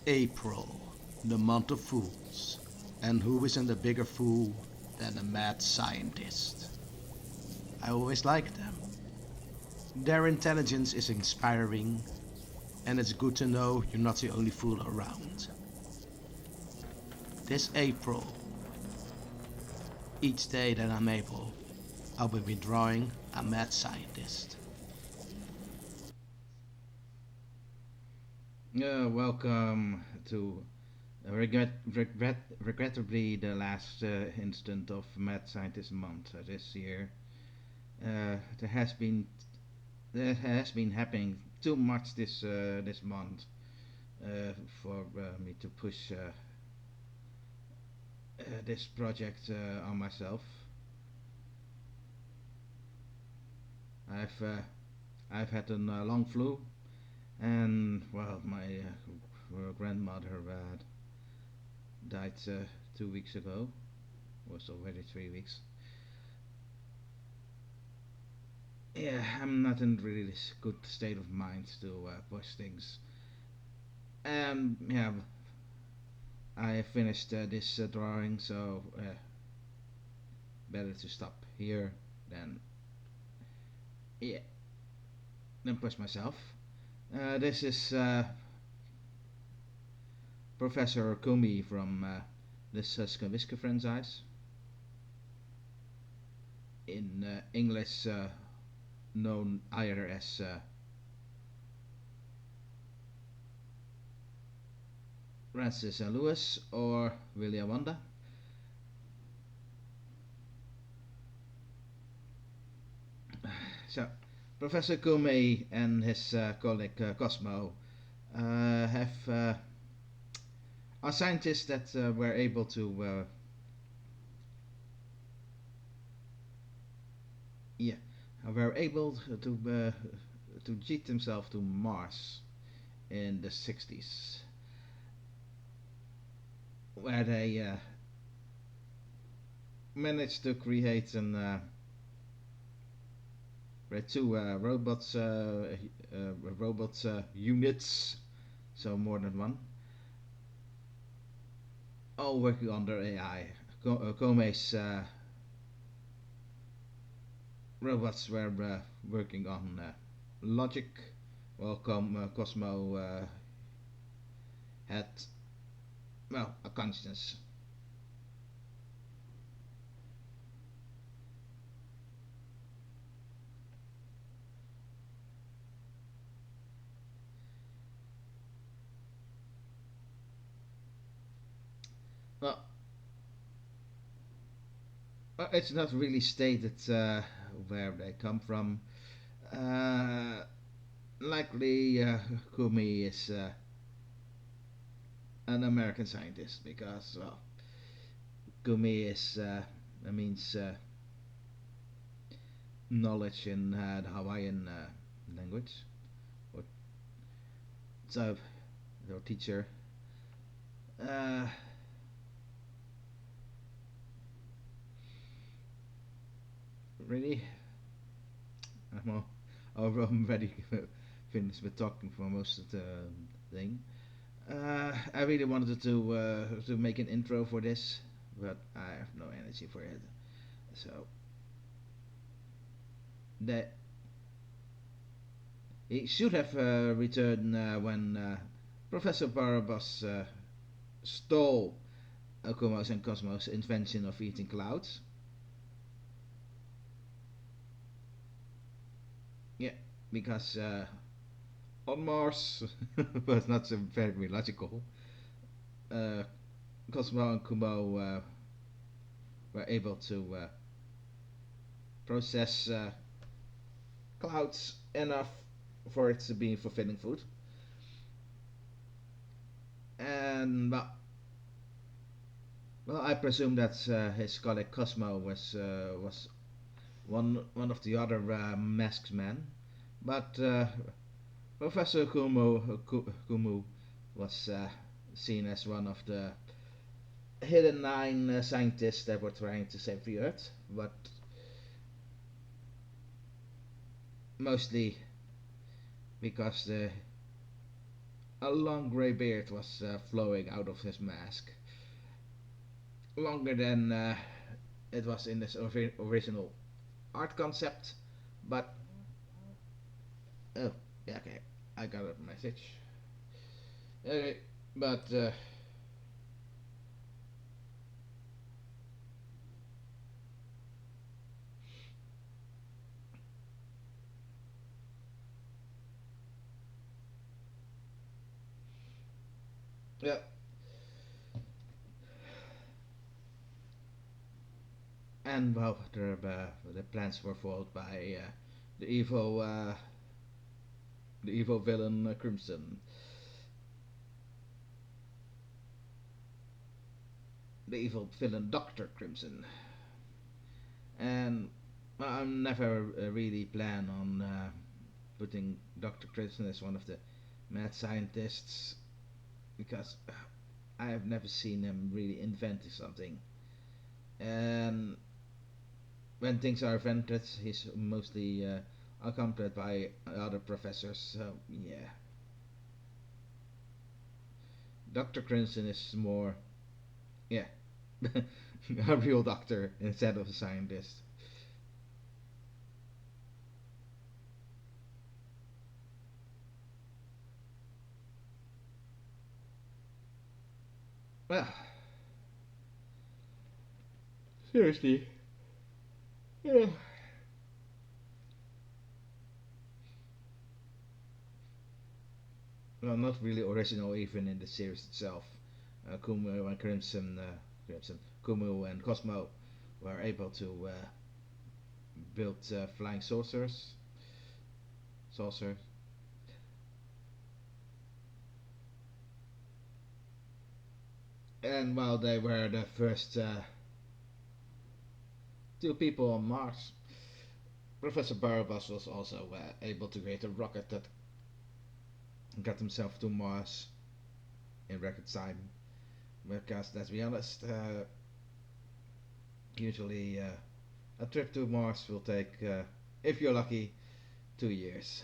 April, the month of fools. And who isn't a bigger fool than a mad scientist? I always like them. Their intelligence is inspiring, and it's good to know you're not the only fool around. This April, each day that I'm able, I will be drawing a mad scientist. Welcome to regrettably the last instant of Mad Scientist Month this year. There has been happening too much this month for me to push this project on myself. I've uh, I've had a long flu, and well, my grandmother died 2 weeks ago. Was already 3 weeks. Yeah, I'm not in really this good state of mind to push things. Yeah, I finished this drawing, so better to stop here than yeah, than push myself. This is Professor Kumi from the Suske&Wiske franchise. In English, known either as Francis and Lewis or Willy&Wanda. So, Professor Kumi and his colleague Cosmo have are scientists that were able to yeah were able to cheat themselves to Mars in the 60s, where they managed to create an two robot units, so more than one, all working on their AI. Kome's robots were working on logic, while Cosmo had, well, a conscience. Well, it's not really stated where they come from. Uh, Likely, Kumi is an American scientist because, well, Kumi is means knowledge in the Hawaiian language. Or, so, their teacher. Uh, Really, I'm already finished with talking for most of the thing. I really wanted to make an intro for this, but I have no energy for it. So that he should have returned when Professor Barabas stole Akumos and Cosmos' invention of eating clouds. Yeah, because on Mars was not so very logical. Uh, Cosmo and Kumo were able to process clouds enough for it to be fulfilling food. And well, I presume that his colleague Cosmo was one of the other masked men, but Professor Kumu was seen as one of the hidden nine scientists that were trying to save the Earth, but mostly because A long grey beard was flowing out of his mask, longer than it was in this original art concept. But oh, yeah, okay, I got a message. Okay, but yeah, and well, the plans were foiled by the evil, uh, the evil villain Crimson, the evil villain Doctor Crimson, and well, I never really plan on putting Doctor Crimson as one of the mad scientists because I have never seen him really inventing something, and when things are invented, he's mostly accompanied by other professors. So yeah, Doctor Crimson is more, yeah, a real doctor instead of a scientist. Well, seriously, yeah. Well, not really original even in the series itself. Kumu and Kumu and Cosmo were able to build flying saucers, and while they were the first two people on Mars, Professor Barabbas was also able to create a rocket that got himself to Mars in record time. Because let's be honest, usually a trip to Mars will take, if you're lucky, 2 years.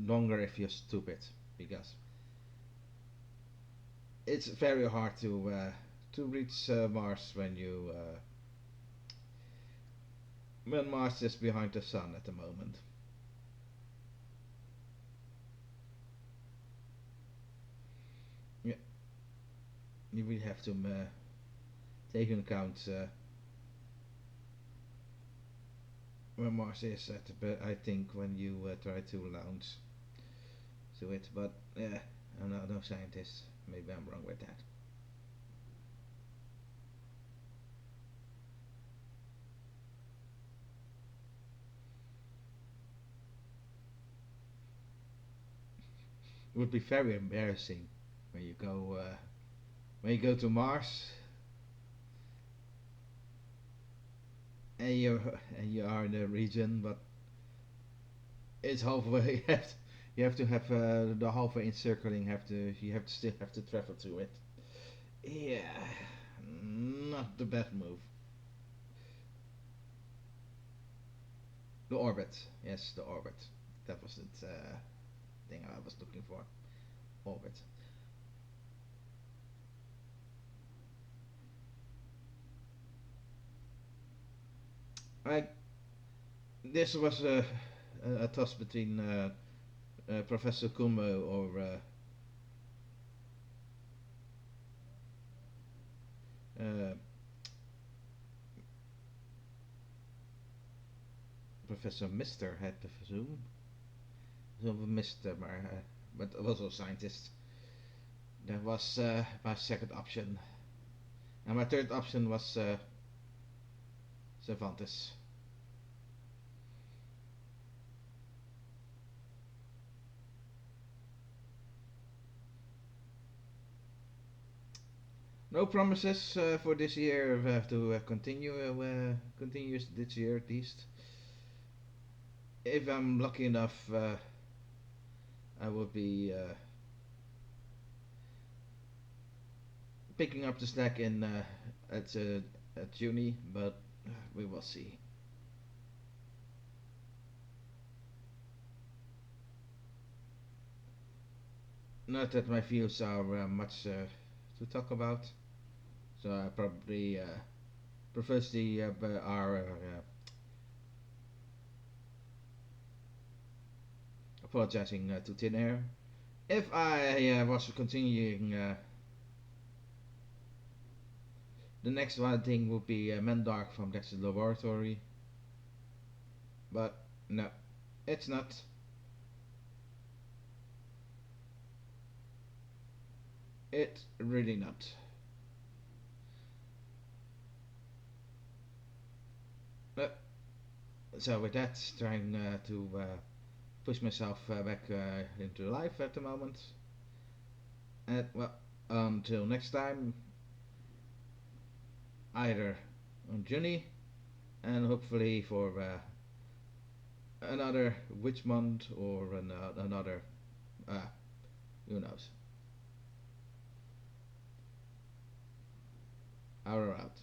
Longer if you're stupid, because it's very hard to reach Mars when Mars is behind the sun at the moment. Yeah, you really have to take into account where Mars is at. But I think when you try to launch to it, but yeah, I'm not no scientist. Maybe I'm wrong with that. It would be very embarrassing when you go to Mars and you are in the region, but it's halfway. You have to have the halfway encircling. You still have to travel to it. Yeah, not the best move. The orbit, yes, the orbit. That was the thing I was looking for. Orbit. I This was a toss between Professor Kumo or uh, Professor Mister, had to presume. So Mister, but also a scientist. That was my second option, and my third option was Cervantes. No promises for this year. We have to continue this year at least. If I'm lucky enough, I will be picking up the slack in at uni, but we will see. Not that my views are much to talk about, so I probably profusely are apologizing to Thin Air. If I was continuing, the next one thing would be Mendark from Dexter's Laboratory, but no, it's not. It's really not. But, so with that, trying to push myself back into life at the moment. And well, until next time, either on Juni and hopefully for another witch month or another, uh, who knows. Hour out.